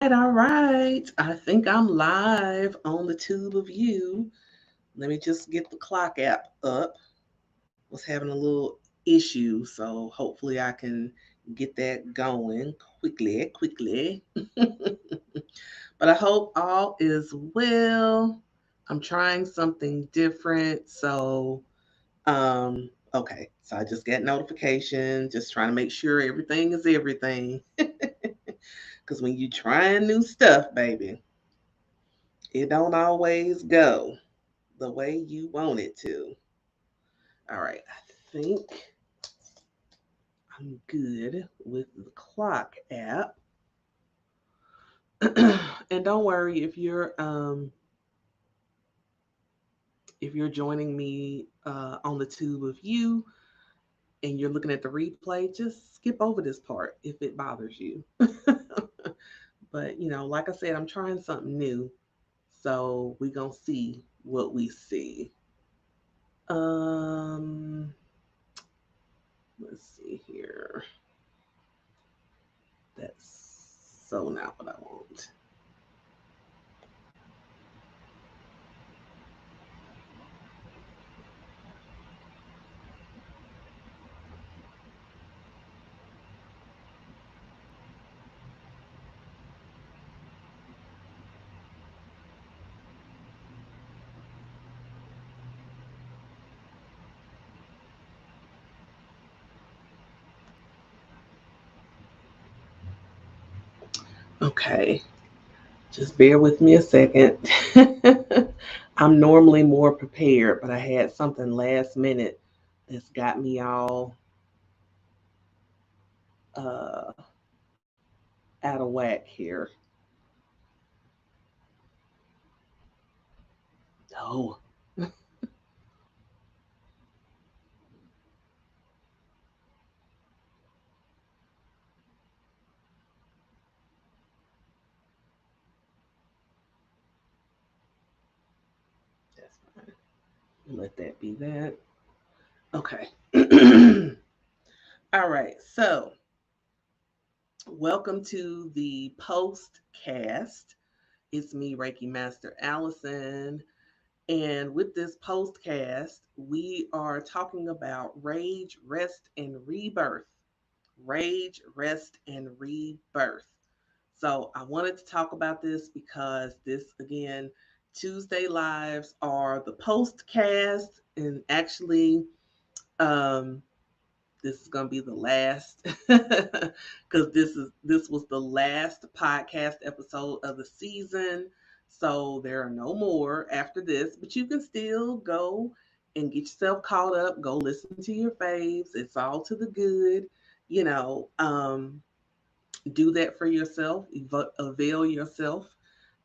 All right. I think I'm live on the tube of you. Let me just get the clock app up. Was having a little issue, so hopefully I can get that going quickly. But I hope all is well. I'm trying something different, so okay. So I just got notification, just trying to make sure everything is everything. Because when you trying new stuff, baby, it don't always go the way you want it to. All right, I think I'm good with the clock app. And don't worry if you're joining me on the tube of you and you're looking at the replay, just skip over this part if it bothers you. But like I said, I'm trying something new, so we gonna see what we see. Um, let's see here. That's so not what I want. Okay, just bear with me a second. I'm normally more prepared, but I had something last minute that's got me all uh, out of whack here. No, that's fine. Let that be that. Okay. All right. So, welcome to the postcast. It's me, Reiki Master Allison. And with this postcast, we are talking about rage, rest, and rebirth. Rage, rest, and rebirth. So I wanted to talk about this because this, again, Tuesday lives are the postcast, and actually, um, this is gonna be the last because this was the last podcast episode of the season. So there are no more after this, but you can still go and get yourself caught up. Go listen to your faves. It's all to the good. You know, do that for yourself. Avail yourself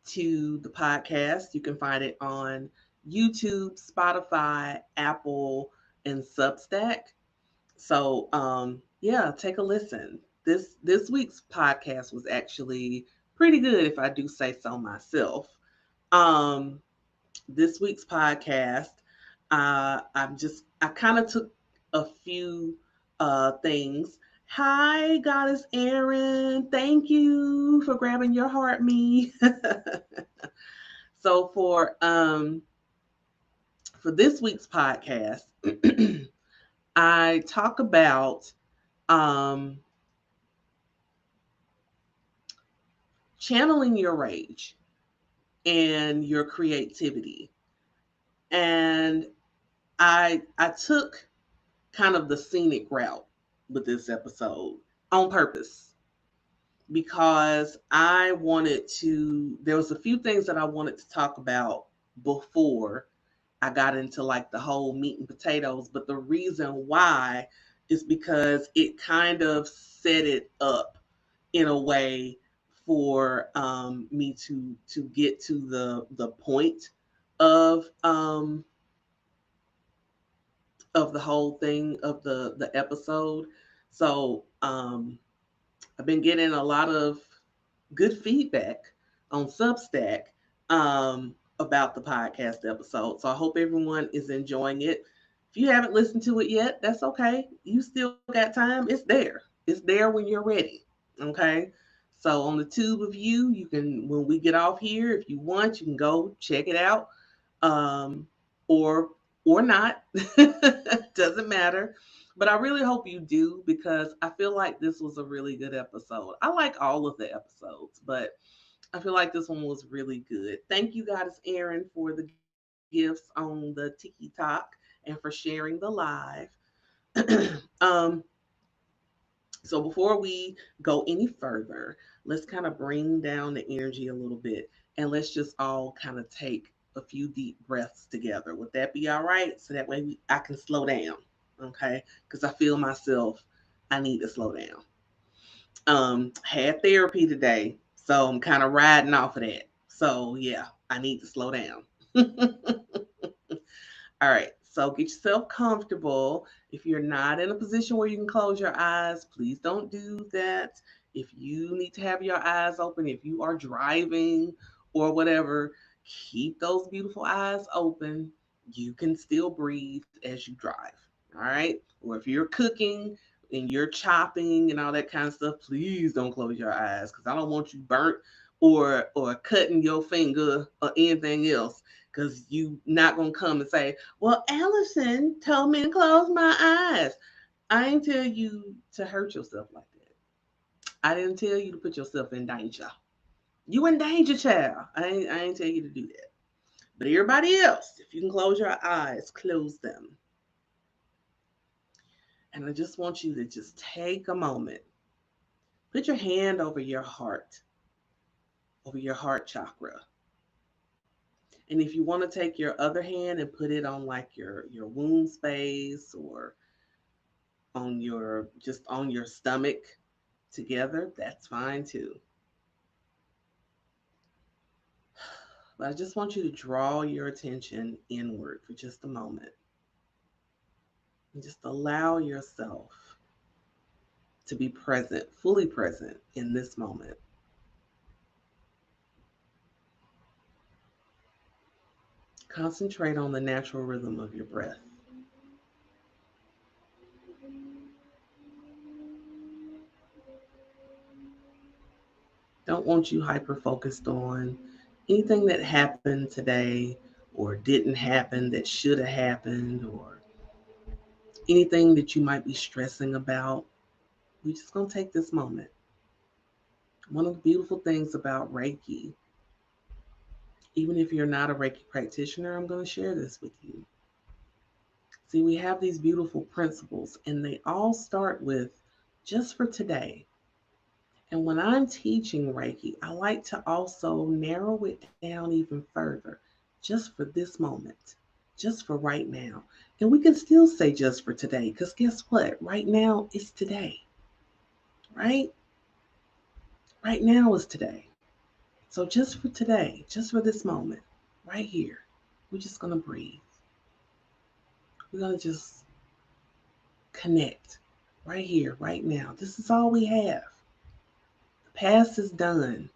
to the podcast. You can find it on YouTube, Spotify, Apple, and Substack. So yeah, take a listen. This week's podcast was actually pretty good if I do say so myself. Um this week's podcast, I kind of took a few things. Hi, Goddess Erin. Thank you for grabbing your heart me. So for this week's podcast, I talk about um channeling your rage and your creativity. And I took kind of the scenic route with this episode on purpose because I wanted to there was a few things that I wanted to talk about before I got into like the whole meat and potatoes, but the reason why is because it kind of set it up in a way for me to get to the point of um, of the whole thing of the episode. So I've been getting a lot of good feedback on Substack about the podcast episode. So I hope everyone is enjoying it. If you haven't listened to it yet, that's okay. You still got time. It's there. It's there when you're ready. Okay. So on the tube of you can, when we get off here, if you want, you can go check it out, um, or not. Doesn't matter. But I really hope you do, because I feel like this was a really good episode. I like all of the episodes, but I feel like this one was really good. Thank you, Goddess Erin, for the gifts on the TikTok and for sharing the live. um, so before we go any further, let's kind of bring down the energy a little bit, and let's just all kind of take a few deep breaths together. Would that be all right? So that way I can slow down, okay? Because I feel myself, I need to slow down. Had therapy today, so I'm kind of riding off of that. So yeah, I need to slow down. All right, so get yourself comfortable. If you're not in a position where you can close your eyes, please don't do that. If you need to have your eyes open, if you are driving or whatever, keep those beautiful eyes open. You can still breathe as you drive. All right. Or if you're cooking and you're chopping and all that kind of stuff, please don't close your eyes, because I don't want you burnt or cutting your finger or anything else, because you not gonna come and say, well, Allison told me to close my eyes. I ain't tell you to hurt yourself like that. I didn't tell you to put yourself in danger. You in danger, child. I ain't tell you to do that. But everybody else, if you can close your eyes, close them. And I just want you to just take a moment. Put your hand over your heart chakra. And if you want to take your other hand and put it on like your womb space, or on your, just on your stomach together, that's fine too. But I just want you to draw your attention inward for just a moment and just allow yourself to be present, fully present in this moment. Concentrate on the natural rhythm of your breath. Don't want you hyper focused on anything that happened today or didn't happen that should have happened, or anything that you might be stressing about. We're just going to take this moment. One of the beautiful things about Reiki, even if you're not a Reiki practitioner, I'm going to share this with you. See, we have these beautiful principles, and they all start with just for today. And when I'm teaching Reiki, I like to also narrow it down even further, just for this moment, just for right now. And we can still say just for today, because guess what? Right now is today, right? Right now is today. So just for today, just for this moment, right here, we're just going to breathe. We're going to just connect right here, right now. This is all we have. The past is done.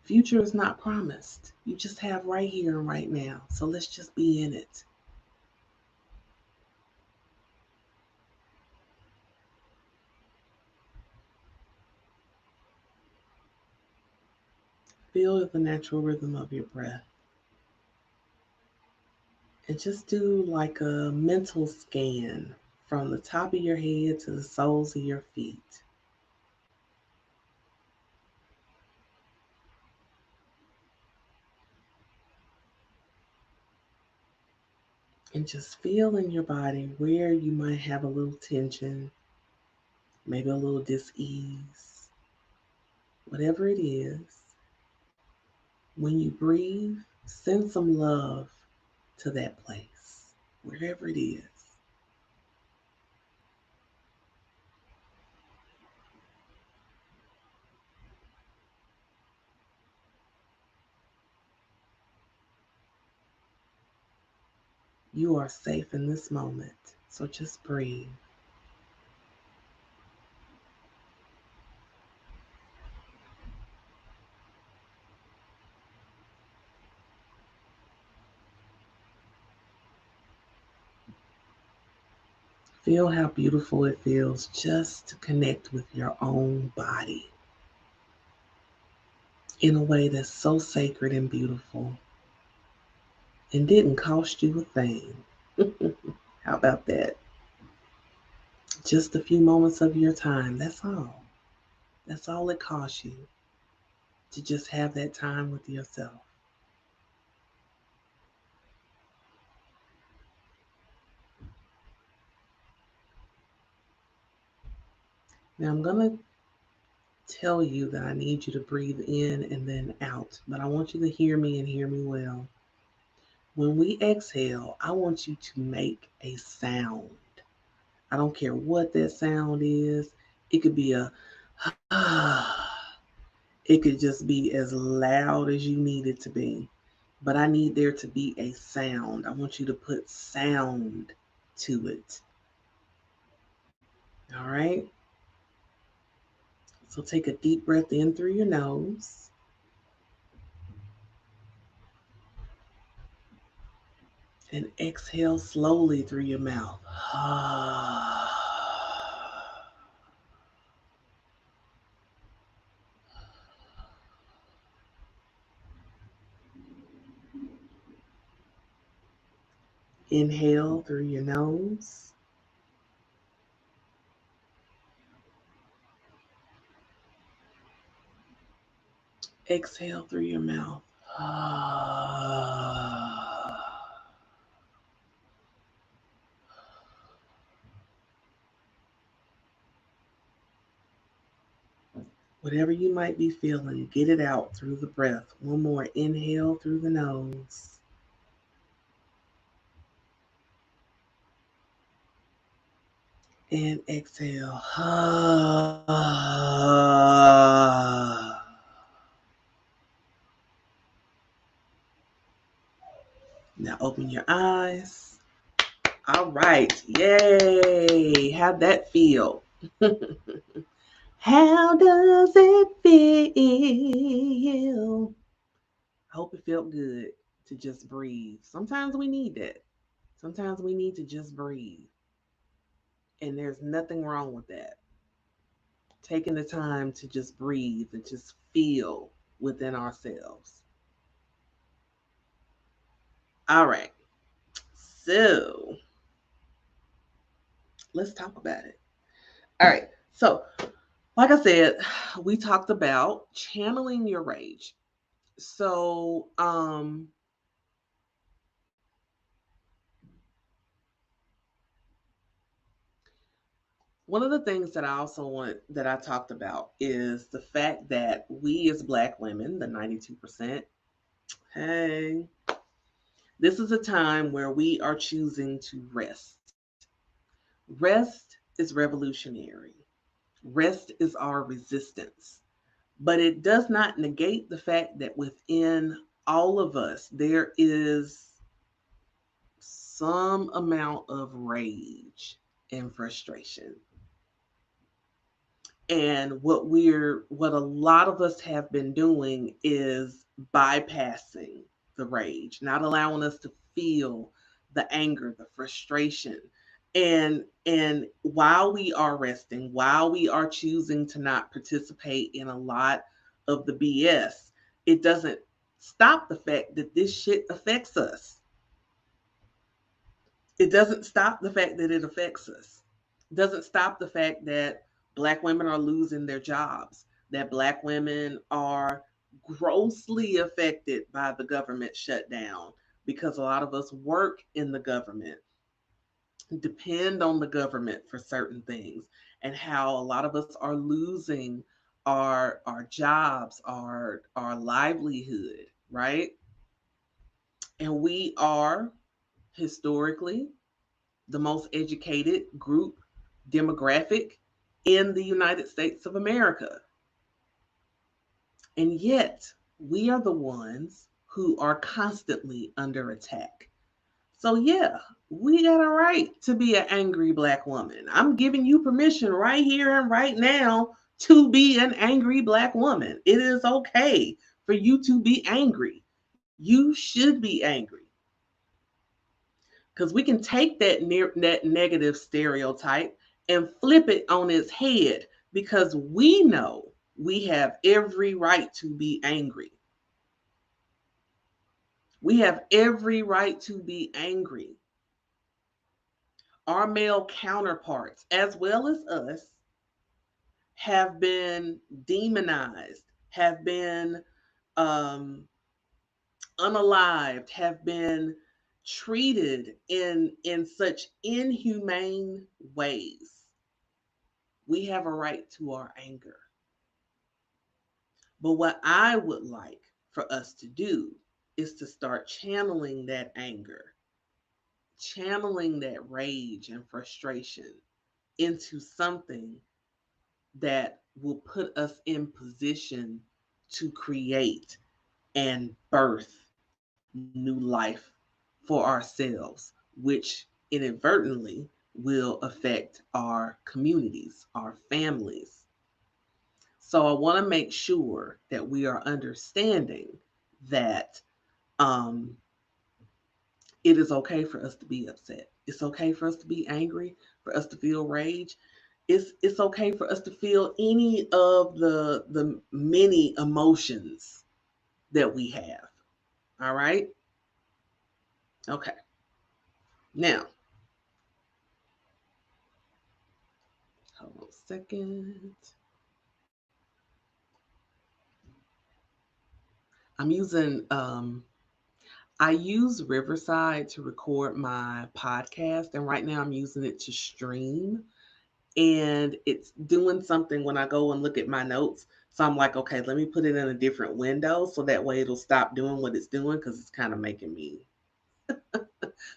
Future is not promised. You just have right here and right now. So let's just be in it. Feel the natural rhythm of your breath. And just do like a mental scan from the top of your head to the soles of your feet. And just feel in your body where you might have a little tension, maybe a little dis-ease, whatever it is. When you breathe, send some love to that place, wherever it is. You are safe in this moment, so just breathe. Feel how beautiful it feels just to connect with your own body in a way that's so sacred and beautiful and didn't cost you a thing. How about that? Just a few moments of your time. That's all. That's all it costs you to just have that time with yourself. Now, I'm going to tell you that I need you to breathe in and then out, but I want you to hear me and hear me well. When we exhale, I want you to make a sound. I don't care what that sound is. It could be a it could just be as loud as you need it to be. But I need there to be a sound. I want you to put sound to it. All right? So take a deep breath in through your nose and exhale slowly through your mouth. Inhale through your nose. Exhale through your mouth. Whatever you might be feeling, get it out through the breath. One more inhale through the nose. And exhale. Now open your eyes. All right. Yay. How'd that feel? How does it feel? I hope it felt good to just breathe. Sometimes we need that. Sometimes we need to just breathe. And there's nothing wrong with that. Taking the time to just breathe and just feel within ourselves. All right. So let's talk about it. All right. So, like I said, we talked about channeling your rage. So, one of the things that I talked about is the fact that we as Black women, the 92%, hey, this is a time where we are choosing to rest. Rest is revolutionary. Rest is our resistance. But it does not negate the fact that within all of us, there is some amount of rage and frustration. And what a lot of us have been doing is bypassing the rage, not allowing us to feel the anger, the frustration. And while we are resting, while we are choosing to not participate in a lot of the BS, it doesn't stop the fact that this shit affects us. It doesn't stop the fact that it affects us. It doesn't stop the fact that Black women are losing their jobs, that Black women are grossly affected by the government shutdown because a lot of us work in the government, depend on the government for certain things, and how a lot of us are losing our jobs, our livelihood, right? And we are historically the most educated group demographic in the United States of America. And yet, we are the ones who are constantly under attack. So, yeah, we got a right to be an angry Black woman. I'm giving you permission right here and right now to be an angry Black woman. It is okay for you to be angry. You should be angry. Because we can take that negative stereotype and flip it on its head, because we know we have every right to be angry. We have every right to be angry. Our male counterparts, as well as us, have been demonized, have been um, unalived, have been treated in such inhumane ways. We have a right to our anger. But what I would like for us to do is to start channeling that anger, channeling that rage and frustration into something that will put us in position to create and birth new life for ourselves, which inadvertently will affect our communities, our families. So I want to make sure that we are understanding that um, it is okay for us to be upset. It's okay for us to be angry, for us to feel rage. It's okay for us to feel any of the many emotions that we have. All right? Okay. Now, hold on a second. I'm using I use Riverside to record my podcast, and right now I'm using it to stream. And it's doing something when I go and look at my notes. So I'm like, okay, let me put it in a different window so that way it'll stop doing what it's doing, because it's kind of making me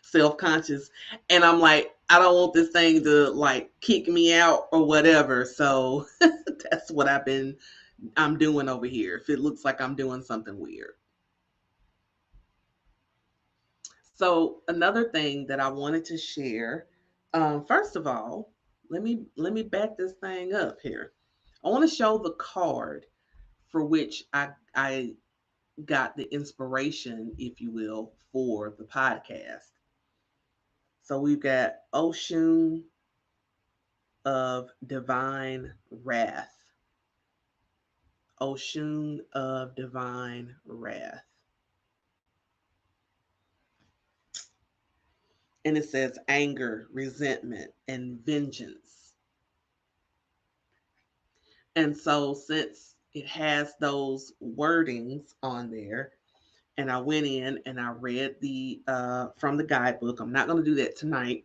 self conscious. And I'm like, I don't want this thing to like kick me out or whatever. So that's what I'm doing over here. If it looks like I'm doing something weird. So another thing that I wanted to share, first of all, let me back this thing up here. I want to show the card for which I got the inspiration, if you will, for the podcast. So we've got Oshun of Divine Wrath. Oshun of Divine Wrath. And it says anger, resentment, and vengeance. And so, since it has those wordings on there, and I went in and I read the from the guidebook. I'm not going to do that tonight,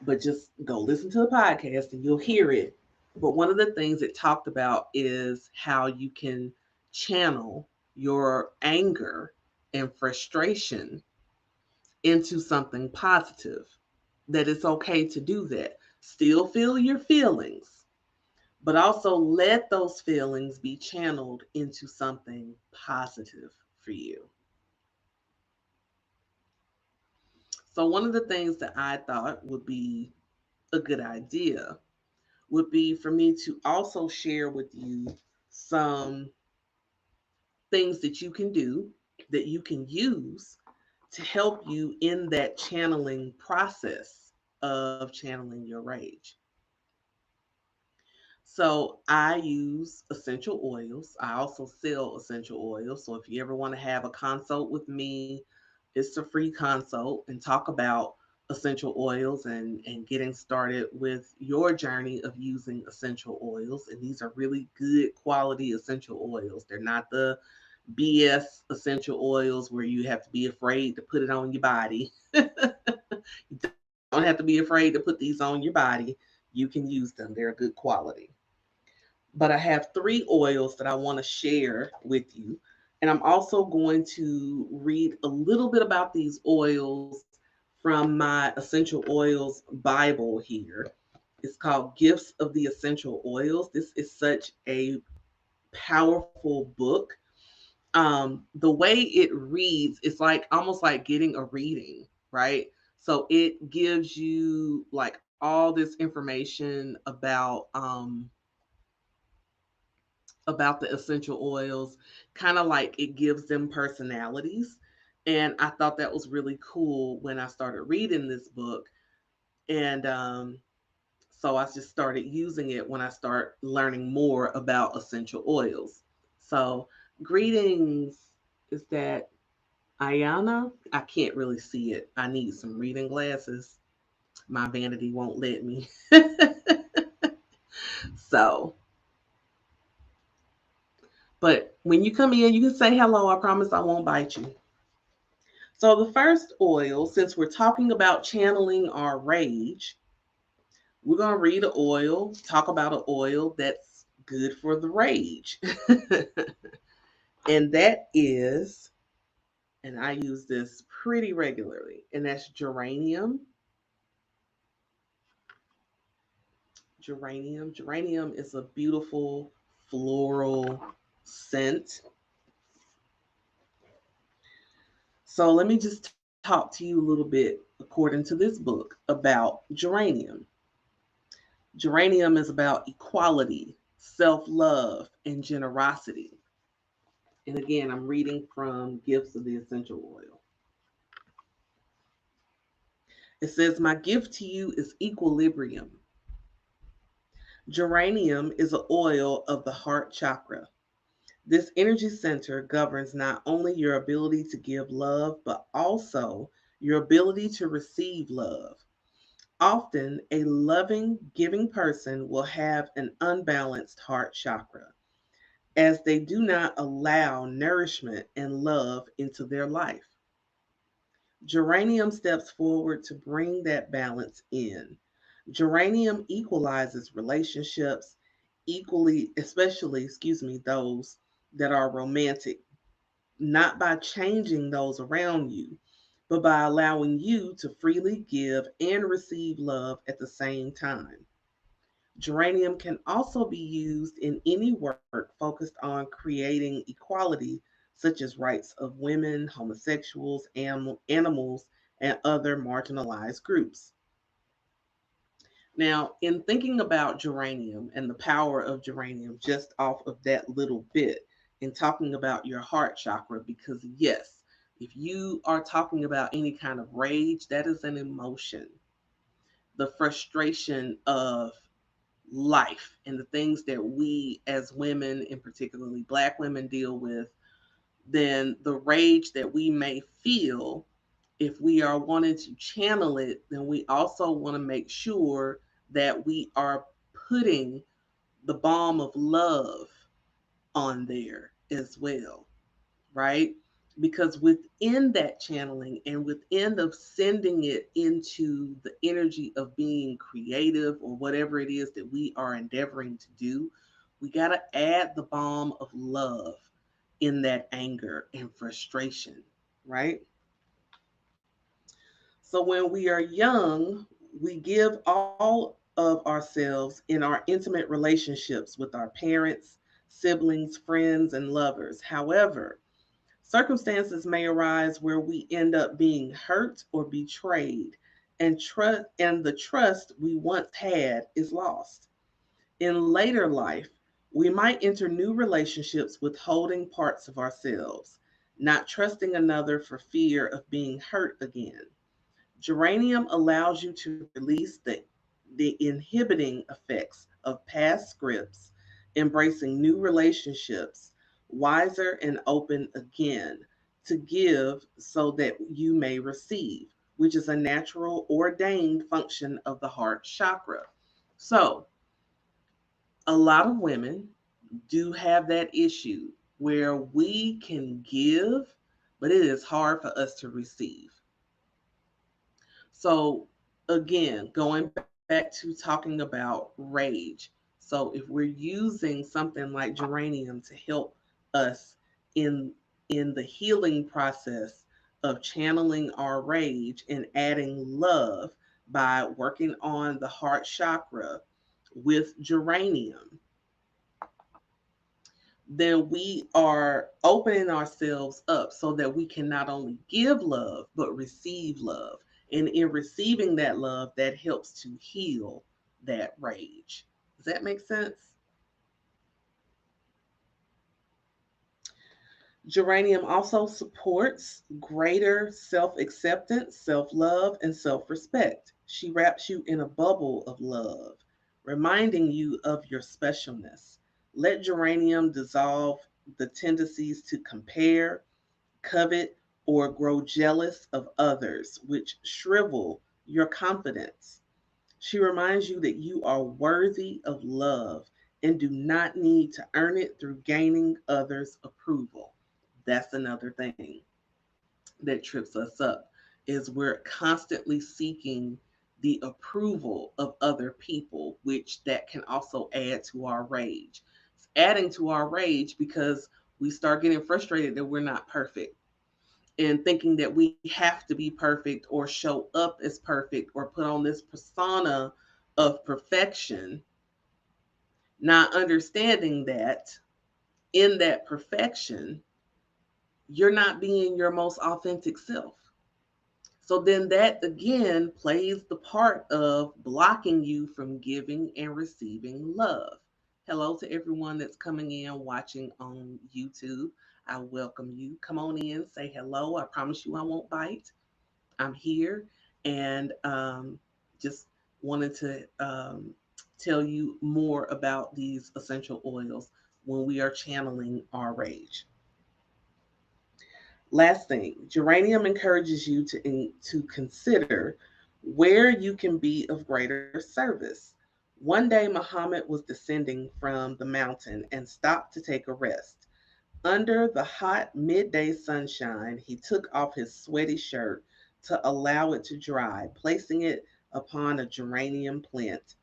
but just go listen to the podcast and you'll hear it. But one of the things it talked about is how you can channel your anger and frustration into something positive. That it's okay to do that. Still feel your feelings, but also let those feelings be channeled into something positive for you. So, one of the things that I thought would be a good idea would be for me to also share with you some things that you can do, that you can use to help you in that channeling process of channeling your rage. So I use essential oils. I also sell essential oils. So if you ever want to have a consult with me, it's a free consult and talk about essential oils and getting started with your journey of using essential oils. And these are really good quality essential oils. They're not the BS essential oils where you have to be afraid to put it on your body. You don't have to be afraid to put these on your body. You can use them, they're good quality. But I have three oils that I want to share with you. And I'm also going to read a little bit about these oils from my Essential Oils Bible here. It's called Gifts of the Essential Oils. This is such a powerful book. The way it reads, it's like almost like getting a reading, right? So it gives you like all this information about the essential oils, kind of like it gives them personalities. And I thought that was really cool when I started reading this book. And so I just started using it when I start learning more about essential oils. So, greetings. Is that Ayana? I can't really see it. I need some reading glasses. My vanity won't let me. So, but when you come in, you can say hello. I promise I won't bite you. So, the first oil, since we're talking about channeling our rage, we're going to read an oil, talk about an oil that's good for the rage. And that is, and I use this pretty regularly, and that's geranium. Geranium. Geranium is a beautiful floral scent. So let me just talk to you a little bit, according to this book, about geranium. Geranium is about equality, self love, and generosity. And again, I'm reading from Gifts of the Essential Oil. It says, my gift to you is equilibrium. Geranium is an oil of the heart chakra. This energy center governs not only your ability to give love, but also your ability to receive love. Often, a loving, giving person will have an unbalanced heart chakra, as they do not allow nourishment and love into their life. Geranium steps forward to bring that balance in. Geranium equalizes relationships equally, especially, those that are romantic, not by changing those around you, but by allowing you to freely give and receive love at the same time. Geranium can also be used in any work focused on creating equality, such as rights of women, homosexuals, animals, and other marginalized groups. Now, in thinking about geranium and the power of geranium, just off of that little bit, in talking about your heart chakra, because yes, if you are talking about any kind of rage, that is an emotion. The frustration of life and the things that we as women, and particularly Black women, deal with, then the rage that we may feel, if we are wanting to channel it, then we also want to make sure that we are putting the balm of love on there as well, right? Because within that channeling and within the sending it into the energy of being creative or whatever it is that we are endeavoring to do, we got to add the balm of love in that anger and frustration, right? So when we are young, we give all of ourselves in our intimate relationships with our parents, siblings, friends, and lovers. However, circumstances may arise where we end up being hurt or betrayed, and the trust we once had is lost. In later life, we might enter new relationships withholding parts of ourselves, not trusting another for fear of being hurt again. Geranium allows you to release the inhibiting effects of past scripts, embracing new relationships, wiser and open again, to give so that you may receive, which is a natural ordained function of the heart chakra. So, a lot of women do have that issue where we can give, but it is hard for us to receive. So, again, going back to talking about rage. So, if we're using something like geranium to help us in the healing process of channeling our rage and adding love by working on the heart chakra with geranium, then we are opening ourselves up so that we can not only give love, but receive love. And in receiving that love, that helps to heal that rage. Does that make sense? Geranium also supports greater self acceptance, self love, and self respect. She wraps you in a bubble of love, reminding you of your specialness. Let geranium dissolve the tendencies to compare, covet, or grow jealous of others, which shrivel your confidence. She reminds you that you are worthy of love and do not need to earn it through gaining others' approval. That's another thing that trips us up is we're constantly seeking the approval of other people, which that can also add to our rage. It's adding to our rage because we start getting frustrated that we're not perfect and thinking that we have to be perfect or show up as perfect or put on this persona of perfection, not understanding that in that perfection, you're not being your most authentic self. So then that again plays the part of blocking you from giving and receiving love. Hello to everyone that's coming in watching on YouTube. I welcome you. Come on in, say hello. I promise you I won't bite. I'm here and just wanted to tell you more about these essential oils when we are channeling our rage. Last thing, geranium encourages you to consider where you can be of greater service. One day, Muhammad was descending from the mountain and stopped to take a rest. Under the hot midday sunshine, he took off his sweaty shirt to allow it to dry, placing it upon a geranium plant.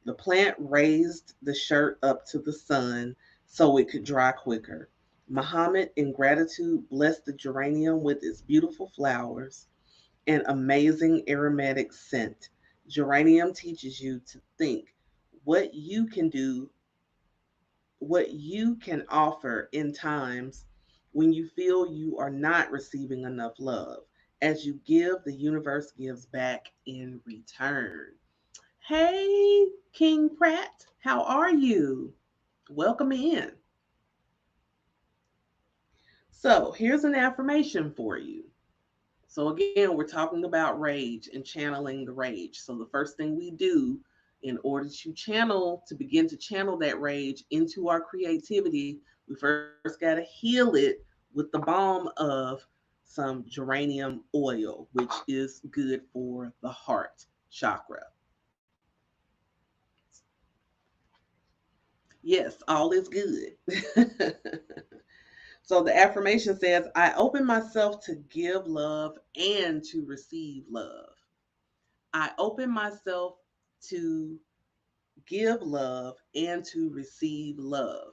The plant raised the shirt up to the sun so it could dry quicker. Muhammad, in gratitude, blessed the geranium with its beautiful flowers and amazing aromatic scent. Geranium teaches you to think what you can do, what you can offer in times when you feel you are not receiving enough love. As you give, the universe gives back in return. Hey, King Pratt, how are you? Welcome in. So, here's an affirmation for you. So, again, we're talking about rage and channeling the rage. So, the first thing we do in order to begin to channel that rage into our creativity, we first got to heal it with the balm of some geranium oil, which is good for the heart chakra. Yes, all is good. So the affirmation says, I open myself to give love and to receive love. I open myself to give love and to receive love.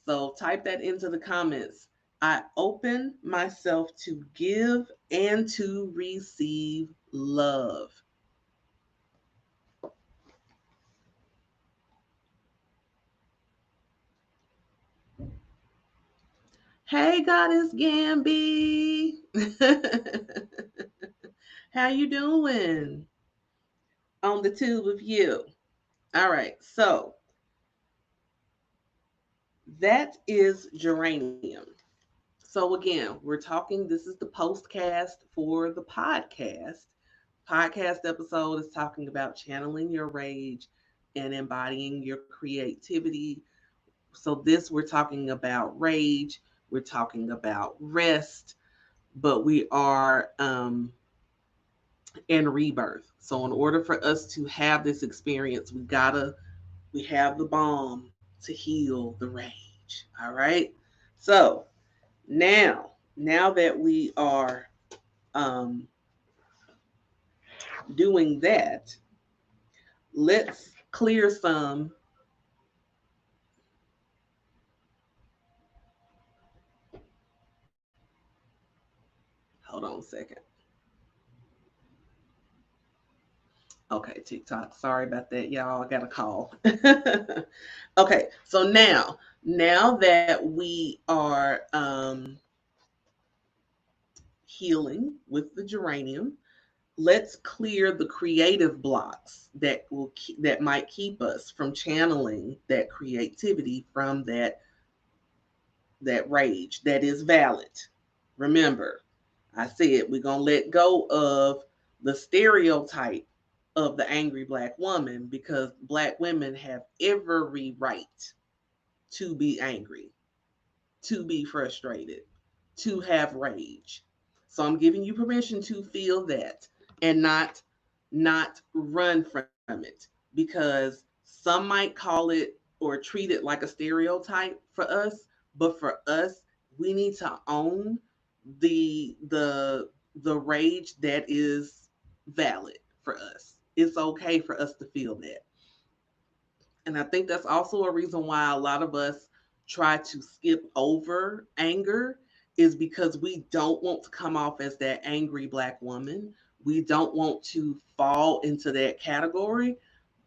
So type that into the comments. I open myself to give and to receive love. Hey, Goddess Gamby. How you doing? On the tube of you. All right, so that is geranium. So again, we're talking, this is the postcast for the podcast. Podcast episode is talking about channeling your rage and embodying your creativity. So this we're talking about rage, we're talking about rest, but we are in rebirth. So in order for us to have this experience, we have the balm to heal the rage. All right. So now, now that we are um, doing that, let's clear some. Hold on a second. Okay, TikTok. Sorry about that, y'all. I got a call. Okay, so now that we are healing with the geranium, let's clear the creative blocks that might keep us from channeling that creativity from that that rage that is valid. Remember, I said we're going to let go of the stereotype of the angry black woman because black women have every right to be angry, to be frustrated, to have rage. So I'm giving you permission to feel that and not run from it because some might call it or treat it like a stereotype for us, but for us, we need to own the rage that is valid for us. It's okay for us to feel that. And I think that's also a reason why a lot of us try to skip over anger is because we don't want to come off as that angry black woman. We don't want to fall into that category.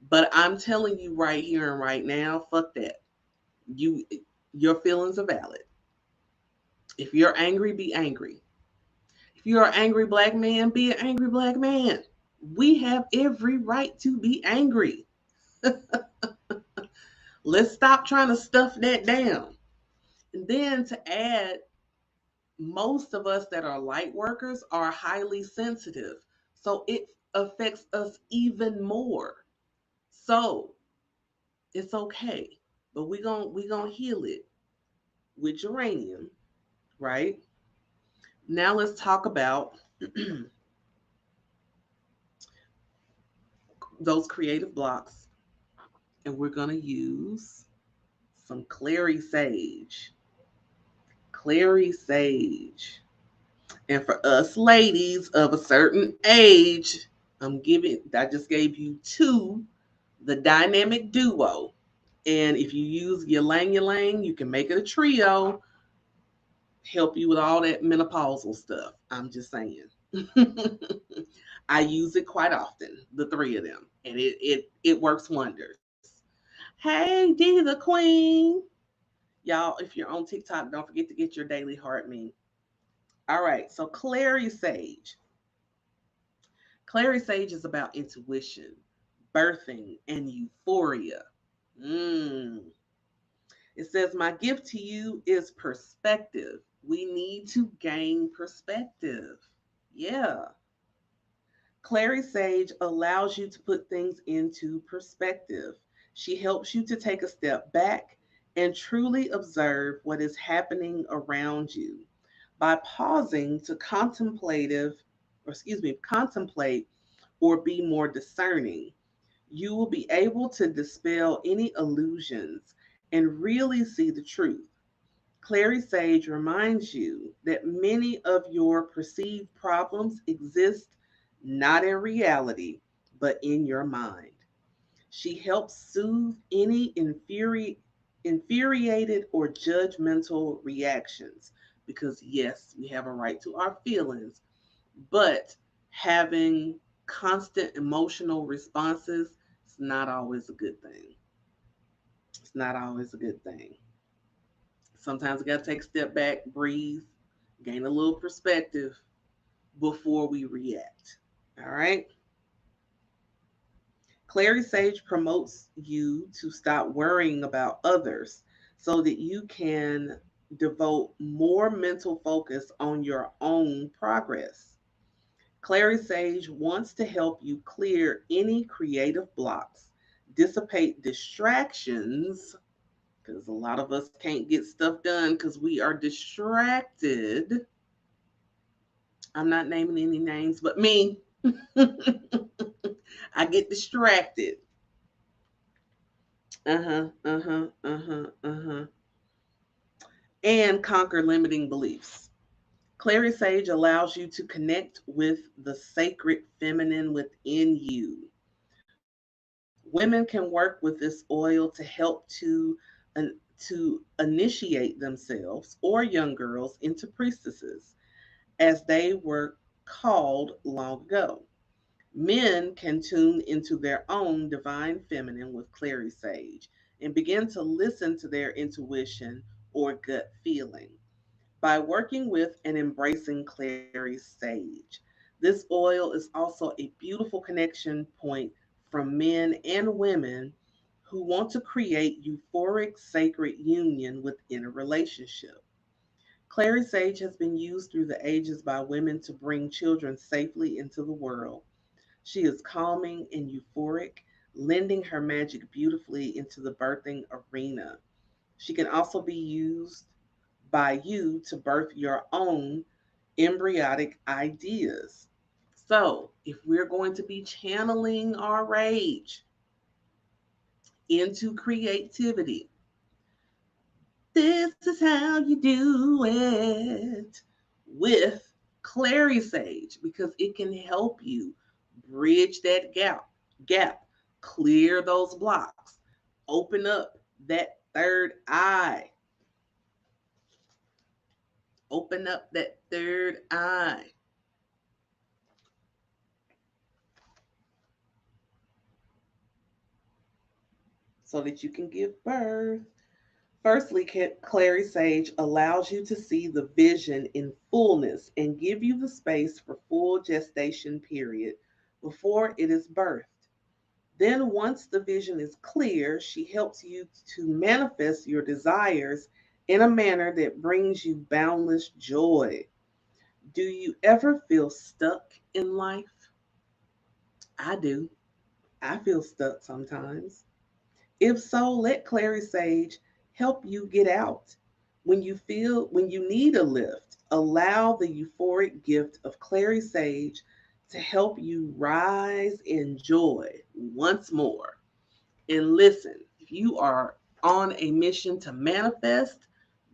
But I'm telling you right here and right now, fuck that. You your feelings are valid. If you're angry, be angry. If you're an angry black man, be an angry black man. We have every right to be angry. Let's stop trying to stuff that down. And then to add, most of us that are light workers are highly sensitive. So it affects us even more. So it's okay. But we gonna heal it with geranium, right? Now let's talk about those creative blocks. And we're gonna use some clary sage. Clary sage. And for us ladies of a certain age, I just gave you two, the dynamic duo. And if you use ylang, you can make it a trio, help you with all that menopausal stuff. I'm just saying. I use it quite often, the three of them, and it works wonders. Hey, D the Queen. Y'all, if you're on TikTok, don't forget to get your daily heart me. All right, so clary sage. Clary sage is about intuition, birthing, and euphoria. Mm. It says, my gift to you is perspective. We need to gain perspective. Yeah. Clary Sage allows you to put things into perspective. She helps you to take a step back and truly observe what is happening around you. By pausing to contemplate or be more discerning, you will be able to dispel any illusions and really see the truth. Clary Sage reminds you that many of your perceived problems exist not in reality, but in your mind. She helps soothe any infuriated or judgmental reactions because, yes, we have a right to our feelings, but having constant emotional responses is not always a good thing. It's not always a good thing. Sometimes we got to take a step back, breathe, gain a little perspective before we react. All right. Clary Sage promotes you to stop worrying about others so that you can devote more mental focus on your own progress. Clary Sage wants to help you clear any creative blocks, dissipate distractions, because a lot of us can't get stuff done because we are distracted. I'm not naming any names, but me. I get distracted. Uh huh. And conquer limiting beliefs. Clary Sage allows you to connect with the sacred feminine within you. Women can work with this oil to help to initiate themselves or young girls into priestesses as they were called long ago. Men can tune into their own divine feminine with Clary Sage and begin to listen to their intuition or gut feeling. By working with and embracing Clary Sage, this oil is also a beautiful connection point from men and women who want to create euphoric sacred union within a relationship. Clary sage has been used through the ages by women to bring children safely into the world. She is calming and euphoric, lending her magic beautifully into the birthing arena. She can also be used by you to birth your own embryonic ideas. So, if we're going to be channeling our rage into creativity, this is how you do it with Clary Sage because it can help you bridge that gap, clear those blocks, open up that third eye, open up that third eye so that you can give birth. Firstly, Clary Sage allows you to see the vision in fullness and give you the space for full gestation period before it is birthed. Then, once the vision is clear, she helps you to manifest your desires in a manner that brings you boundless joy. Do you ever feel stuck in life? I do. I feel stuck sometimes. If so, let Clary Sage help you get out. When you need a lift, allow the euphoric gift of Clary Sage to help you rise in joy once more. And listen, if you are on a mission to manifest,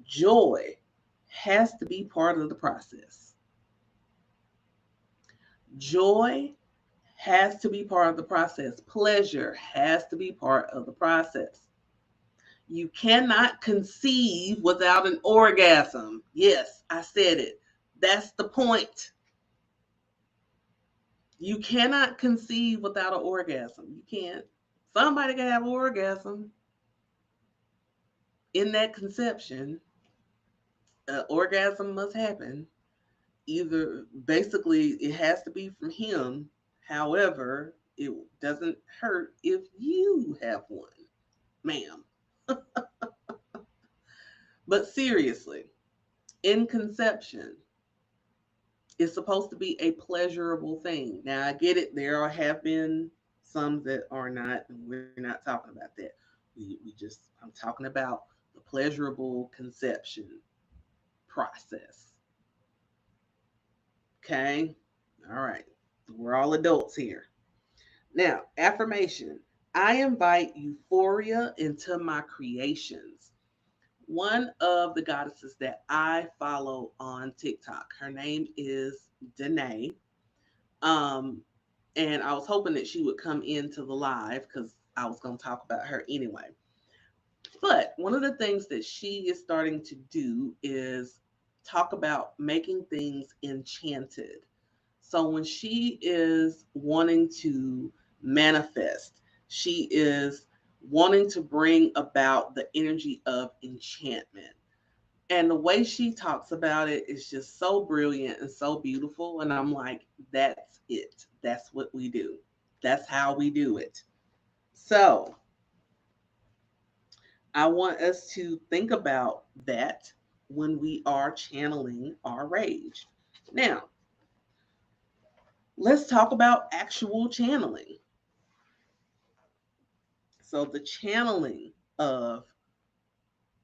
joy has to be part of the process. Joy has to be part of the process. Pleasure has to be part of the process. You cannot conceive without an orgasm. Yes, I said it. That's the point. You cannot conceive without an orgasm. You can't. Somebody can have an orgasm in that conception. An orgasm must happen. Either basically it has to be from him. However, it doesn't hurt if you have one, ma'am. But seriously, in conception, it's supposed to be a pleasurable thing. Now I get it. There have been some that are not, and we're not talking about that. I'm talking about the pleasurable conception process. Okay, all right. We're all adults here. Now, affirmation. I invite euphoria into my creations. One of the goddesses that I follow on TikTok, her name is Danae. Um, and I was hoping that she would come into the live because I was going to talk about her anyway. But one of the things that she is starting to do is talk about making things enchanted. So when she is wanting to manifest, she is wanting to bring about the energy of enchantment. And the way she talks about it is just so brilliant and so beautiful. And I'm like, that's it. That's what we do. That's how we do it. So I want us to think about that when we are channeling our rage. Now, let's talk about actual channeling. So, the channeling of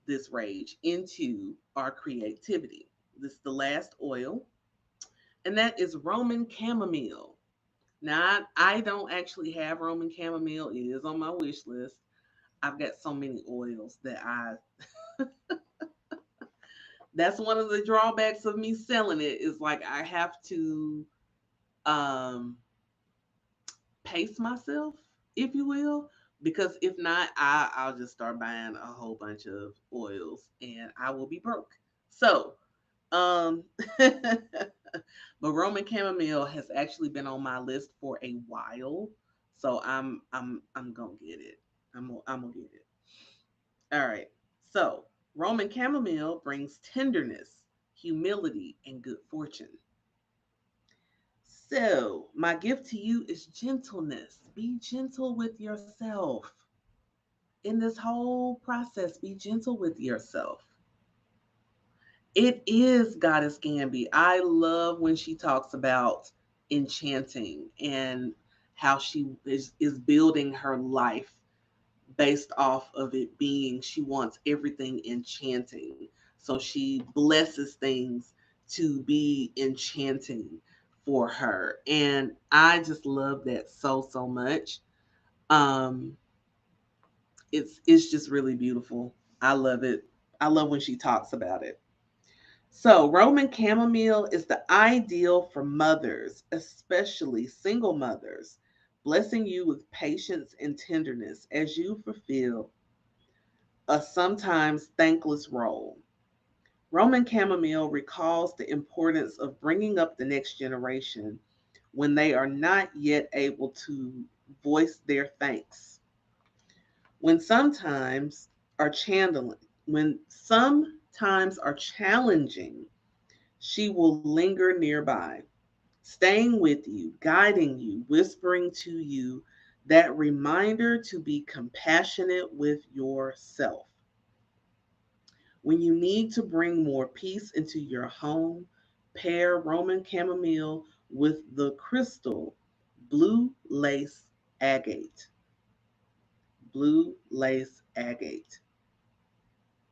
this rage into our creativity. This is the last oil, and that is Roman chamomile. Now, I don't actually have Roman chamomile. It is on my wish list. I've got so many oils that that's one of the drawbacks of me selling it is like I have to um, pace myself, if you will, because if not, I'll just start buying a whole bunch of oils and I will be broke. So, um, but Roman chamomile has actually been on my list for a while, so I'm gonna get it. I'm gonna get it. All right. So Roman chamomile brings tenderness, humility, and good fortune. So my gift to you is gentleness. Be gentle with yourself. in this whole process, be gentle with yourself. It is Goddess Gamby. I love when she talks about enchanting and how she is building her life based off of it being, she wants everything enchanting. So she blesses things to be enchanting for her. And I just love that so much. Um it's just really beautiful. I love it. I love when she talks about it. So, Roman chamomile is the ideal for mothers, especially single mothers, blessing you with patience and tenderness as you fulfill a sometimes thankless role. Roman chamomile recalls the importance of bringing up the next generation when they are not yet able to voice their thanks. When sometimes are channeling, when sometimes are challenging, she will linger nearby, staying with you, guiding you, whispering to you that reminder to be compassionate with yourself. When you need to bring more peace into your home, pair Roman chamomile with the crystal blue lace agate. Blue lace agate.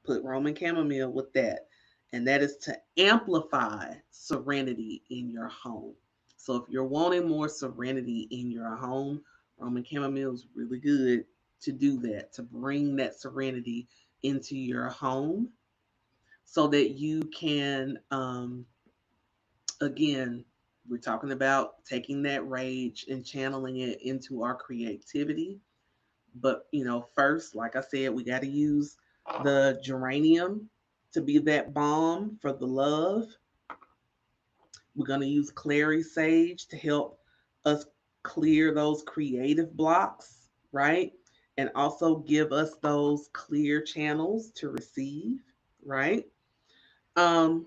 Put Roman chamomile with that. And that is to amplify serenity in your home. So if you're wanting more serenity in your home, Roman chamomile is really good to do that, to bring that serenity into your home so that you can, again, we're talking about taking that rage and channeling it into our creativity. But, first, like I said, we got to use the geranium to be that balm for the love. We're going to use clary sage to help us clear those creative blocks, right? And also give us those clear channels to receive, right? Um,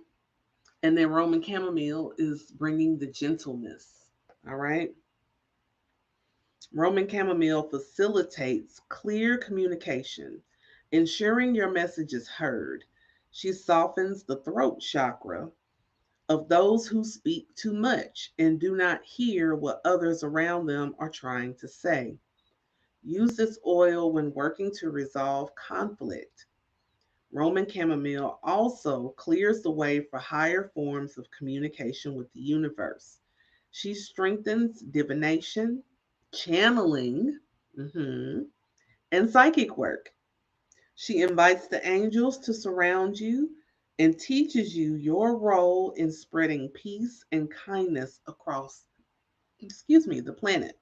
and then Roman chamomile is bringing the gentleness, all right? Roman chamomile facilitates clear communication, ensuring your message is heard. She softens the throat chakra of those who speak too much and do not hear what others around them are trying to say. Use this oil when working to resolve conflict. Roman chamomile also clears the way for higher forms of communication with the universe. She strengthens divination, channeling, and psychic work. She invites the angels to surround you and teaches you your role in spreading peace and kindness across, the planet.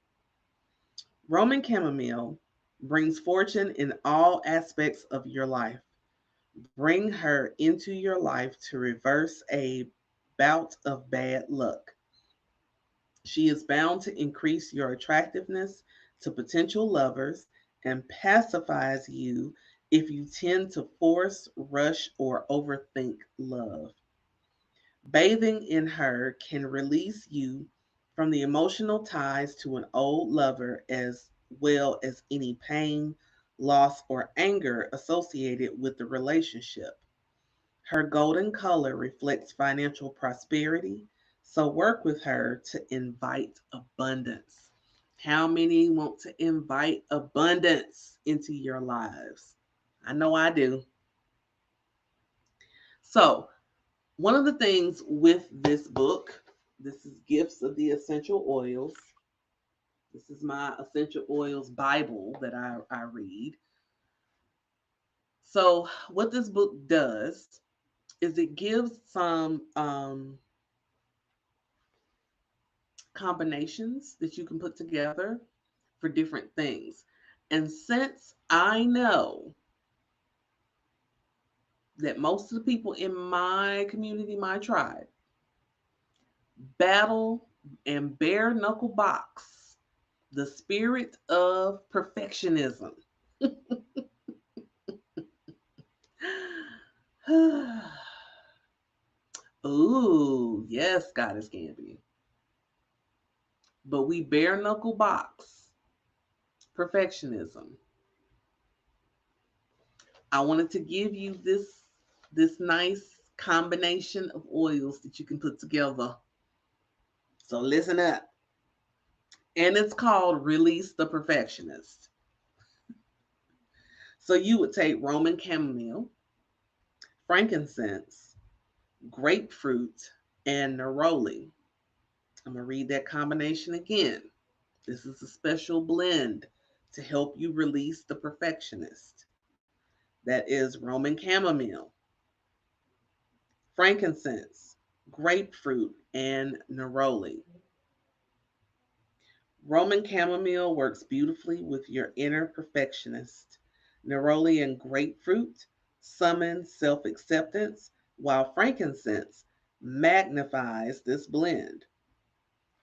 Roman chamomile brings fortune in all aspects of your life. Bring her into your life to reverse a bout of bad luck. She is bound to increase your attractiveness to potential lovers and pacifies you if you tend to force, rush, or overthink love. Bathing in her can release you from the emotional ties to an old lover as well as any pain, loss, or anger associated with the relationship. Her golden color reflects financial prosperity, so work with her to invite abundance. How many want to invite abundance into your lives? I know I do. So, one of the things with this book, this is Gifts of the Essential Oils. This is my Essential Oils Bible that I read. So, what this book does is it gives some combinations that you can put together for different things. And since I know that most of the people in my community, my tribe, battle and bare knuckle box the spirit of perfectionism. Ooh, yes, Goddess Gamby. But we bare knuckle box perfectionism. I wanted to give you this nice combination of oils that you can put together. So listen up. And it's called Release the Perfectionist. So you would take Roman chamomile, frankincense, grapefruit, and neroli. I'm going to read that combination again. This is a special blend to help you release the perfectionist. That is Roman chamomile, frankincense, grapefruit, and neroli. Roman chamomile works beautifully with your inner perfectionist. Neroli and grapefruit summon self acceptance, while frankincense magnifies this blend.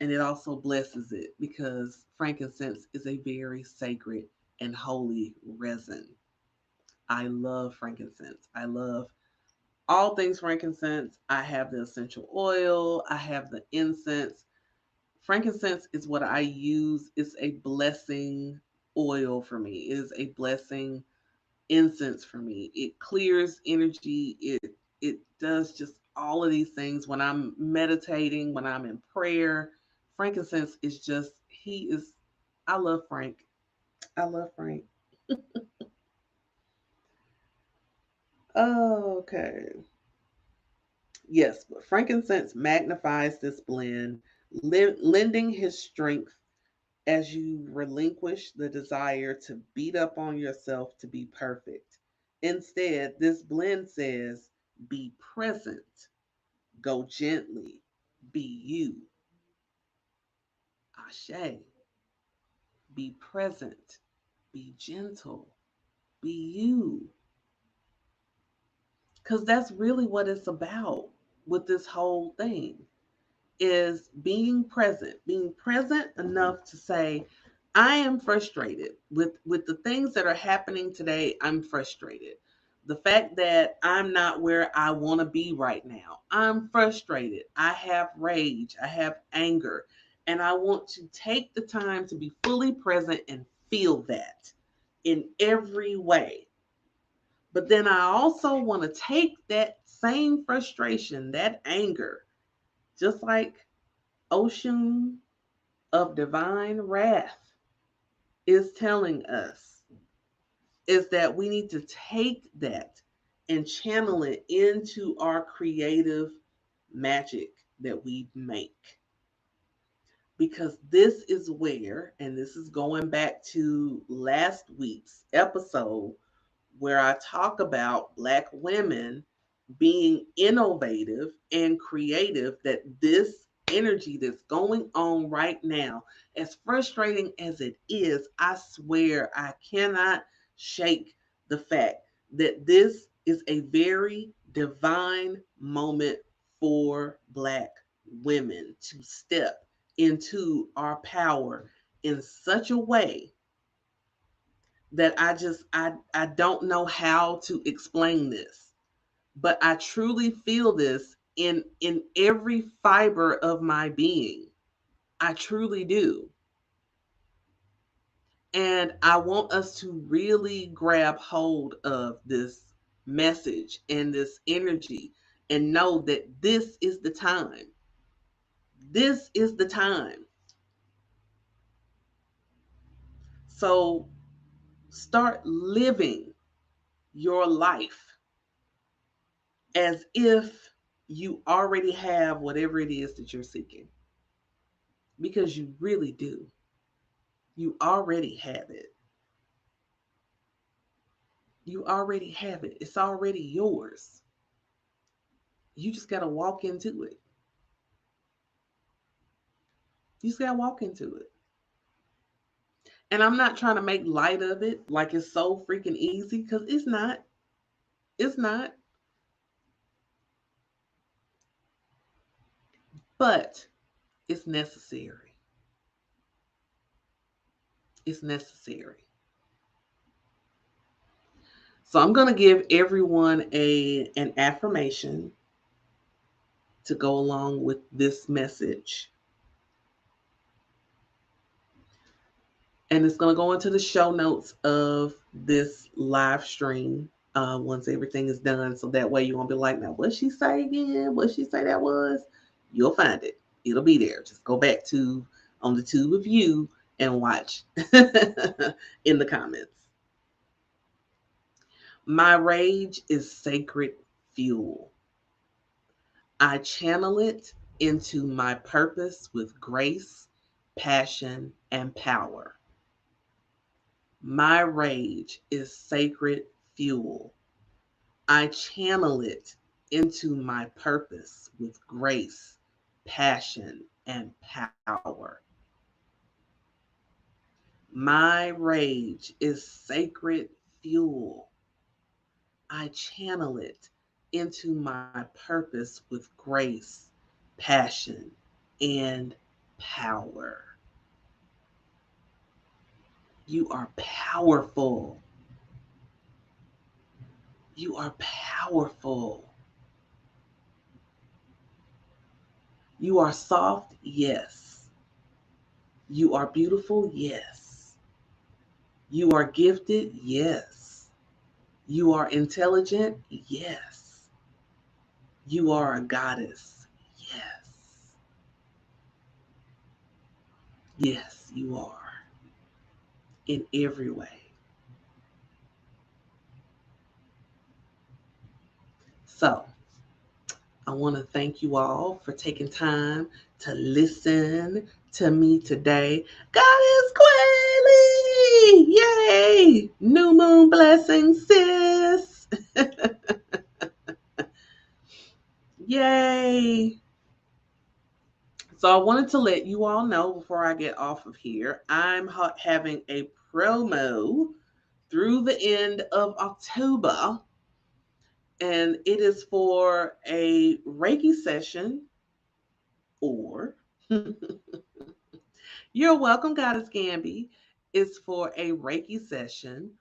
And it also blesses it because frankincense is a very sacred and holy resin. I love frankincense. I love all things frankincense. I have the essential oil, I have the incense. Frankincense is what I use. It's a blessing oil for me. It is a blessing incense for me. It clears energy. It does just all of these things when I'm meditating, when I'm in prayer. Frankincense is just he is I love Frank. I love Frank. Okay. Yes, but frankincense magnifies this blend, lending his strength as you relinquish the desire to beat up on yourself to be perfect. Instead, this blend says, be present, go gently, be you. Ashe, be present, be gentle, be you. Because that's really what it's about with this whole thing is being present enough to say, I am frustrated with the things that are happening today. I'm frustrated. The fact that I'm not where I want to be right now. I'm frustrated. I have rage. I have anger. And I want to take the time to be fully present and feel that in every way. But then I also want to take that same frustration, that anger, just like ocean of divine wrath is telling us is that we need to take that and channel it into our creative magic that we make. Because this is where, and this is going back to last week's episode, where I talk about Black women being innovative and creative, that this energy that's going on right now, as frustrating as it is, I swear I cannot shake the fact that this is a very divine moment for Black women to step into our power in such a way that I don't know how to explain this, but I truly feel this in every fiber of my being. I truly do. And I want us to really grab hold of this message and this energy and know that this is the time. This is the time. So start living your life as if you already have whatever it is that you're seeking, because you really do. You already have it. You already have it. It's already yours. You just got to walk into it. You just got to walk into it. And I'm not trying to make light of it like it's so freaking easy, because it's not. It's not. But it's necessary. It's necessary. So I'm going to give everyone an affirmation to go along with this message. And it's going to go into the show notes of this live stream. once everything is done. So that way you won't be like, now what she say again? What she say that was? You'll find it. It'll be there. Just go back to on the tube of you and watch in the comments. My rage is sacred fuel. I channel it into my purpose with grace, passion, and power. My rage is sacred fuel. I channel it into my purpose with grace, passion, and power. My rage is sacred fuel. I channel it into my purpose with grace, passion, and power. You are powerful. You are powerful. You are soft, yes. You are beautiful, yes. You are gifted, yes. You are intelligent, yes. You are a goddess, yes. Yes, you are in every way. So, I want to thank you all for taking time to listen to me today. Goddess Quayle! Yay! New moon blessings, sis! Yay! So I wanted to let you all know before I get off of here, I'm having a promo through the end of October, and it is for a Reiki session or you're welcome, Goddess Gamby. It's for a Reiki session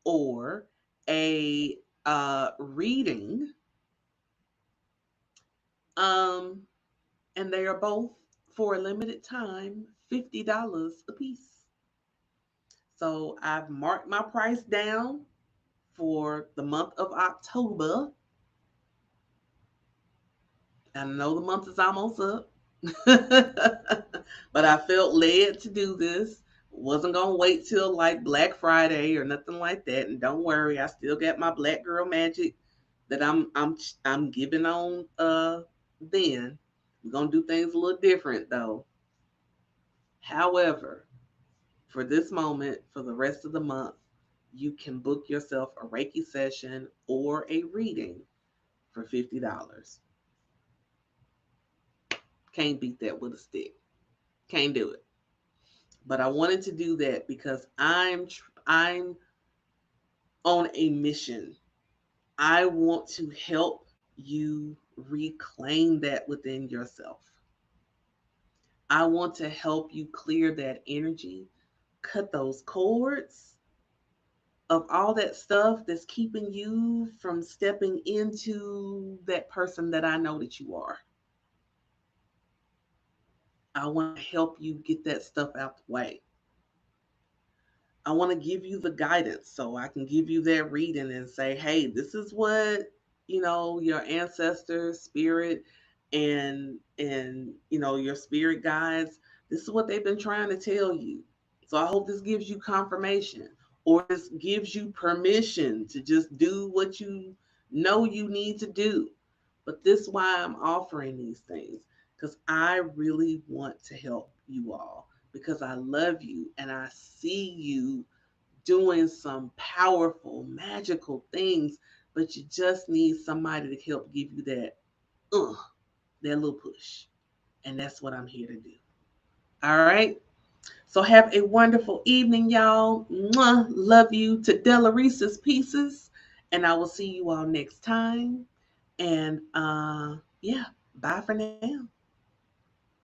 or a reading. Um, and they are both for a limited time, $50 a piece. So I've marked my price down for the month of October. I know the month is almost up, but I felt led to do this. Wasn't gonna wait till like Black Friday or nothing like that. And don't worry, I still got my Black Girl Magic that I'm giving on then. We're gonna do things a little different though. However, for this moment, for the rest of the month, you can book yourself a Reiki session or a reading for $50. Can't beat that with a stick. Can't do it. But I wanted to do that because I'm on a mission. I want to help you reclaim that within yourself. I want to help you clear that energy, cut those cords of all that stuff that's keeping you from stepping into that person that I know that you are. I want to help you get that stuff out the way. I want to give you the guidance so I can give you that reading and say, hey, this is what, your ancestors, spirit, and your spirit guides, this is what they've been trying to tell you. So I hope this gives you confirmation or this gives you permission to just do what you know you need to do. But this is why I'm offering these things, because I really want to help you all, because I love you and I see you doing some powerful, magical things, but you just need somebody to help give you that little push. And that's what I'm here to do. All right. So have a wonderful evening, y'all. Mwah. Love you to Della Reese's Pieces. And I will see you all next time. And yeah, bye for now.